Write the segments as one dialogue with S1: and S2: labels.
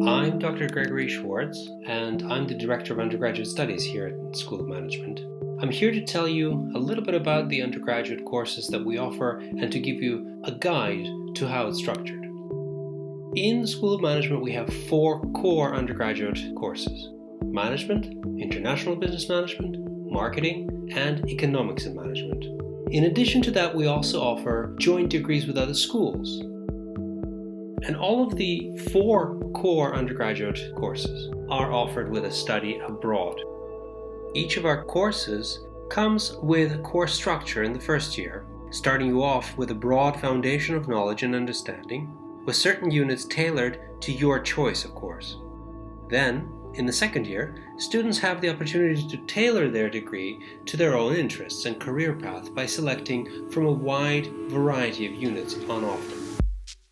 S1: I'm Dr. Gregory Schwartz, and I'm the Director of Undergraduate Studies here at School of Management. I'm here to tell you a little bit about the undergraduate courses that we offer and to give you a guide to how it's structured. In the School of Management, we have 4 core undergraduate courses: Management, International Business Management, Marketing, and Economics and Management. In addition to that, we also offer joint degrees with other schools. And all of the 4 core undergraduate courses are offered with a study abroad. Each of our courses comes with a course structure in the first year, starting you off with a broad foundation of knowledge and understanding, with certain units tailored to your choice, of course. Then, in the second year, students have the opportunity to tailor their degree to their own interests and career path by selecting from a wide variety of units on offer.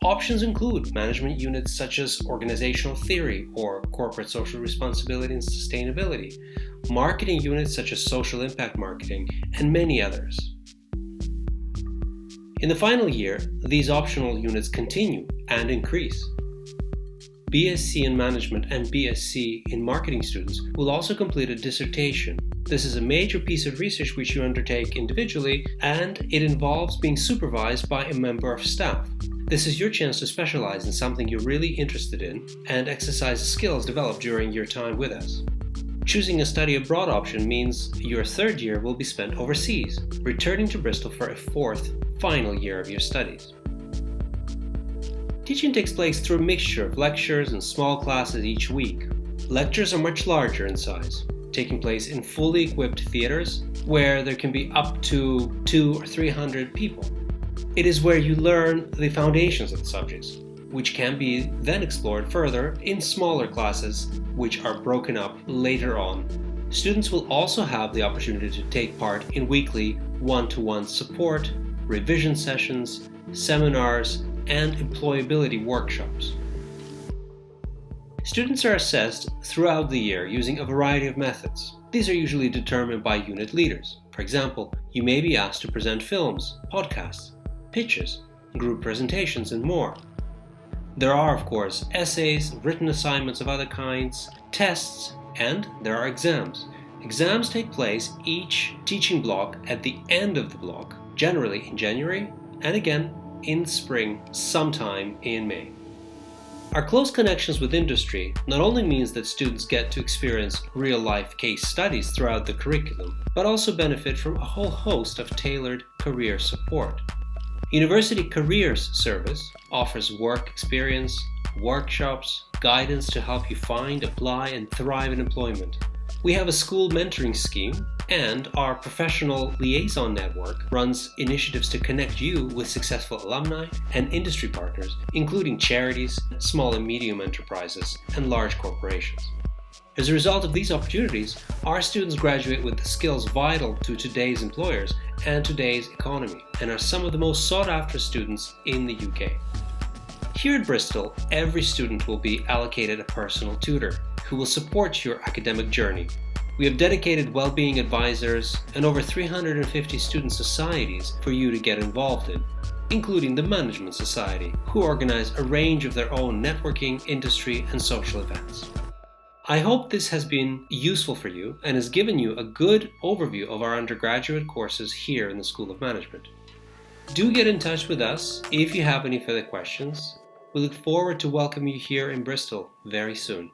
S1: Options include management units such as organizational theory or corporate social responsibility and sustainability, marketing units such as social impact marketing, and many others. In the final year, these optional units continue and increase. BSc in Management and BSc in Marketing students will also complete a dissertation. This is a major piece of research which you undertake individually, and it involves being supervised by a member of staff. This is your chance to specialize in something you're really interested in and exercise the skills developed during your time with us. Choosing a study abroad option means your third year will be spent overseas, returning to Bristol for a 4th, final year of your studies. Teaching takes place through a mixture of lectures and small classes each week. Lectures are much larger in size, taking place in fully equipped theatres where there can be up to 200 or 300 people. It is where you learn the foundations of the subjects, which can be then explored further in smaller classes, which are broken up later on. Students will also have the opportunity to take part in weekly one-to-one support, revision sessions, seminars, and employability workshops. Students are assessed throughout the year using a variety of methods. These are usually determined by unit leaders. For example, you may be asked to present films, podcasts, pitches, group presentations, and more. There are, of course, essays, written assignments of other kinds, tests, and there are exams. Exams take place each teaching block at the end of the block, generally in January, and again in spring, sometime in May. Our close connections with industry not only means that students get to experience real-life case studies throughout the curriculum, but also benefit from a whole host of tailored career support. University Careers Service offers work experience, workshops, guidance to help you find, apply, and thrive in employment. We have a school mentoring scheme, and our professional liaison network runs initiatives to connect you with successful alumni and industry partners, including charities, small and medium enterprises, and large corporations. As a result of these opportunities, our students graduate with the skills vital to today's employers and today's economy, and are some of the most sought-after students in the UK. Here at Bristol, every student will be allocated a personal tutor who will support your academic journey. We have dedicated well-being advisors and over 350 student societies for you to get involved in, including the Management Society, who organize a range of their own networking, industry, and social events. I hope this has been useful for you and has given you a good overview of our undergraduate courses here in the School of Management. Do get in touch with us if you have any further questions. We look forward to welcoming you here in Bristol very soon.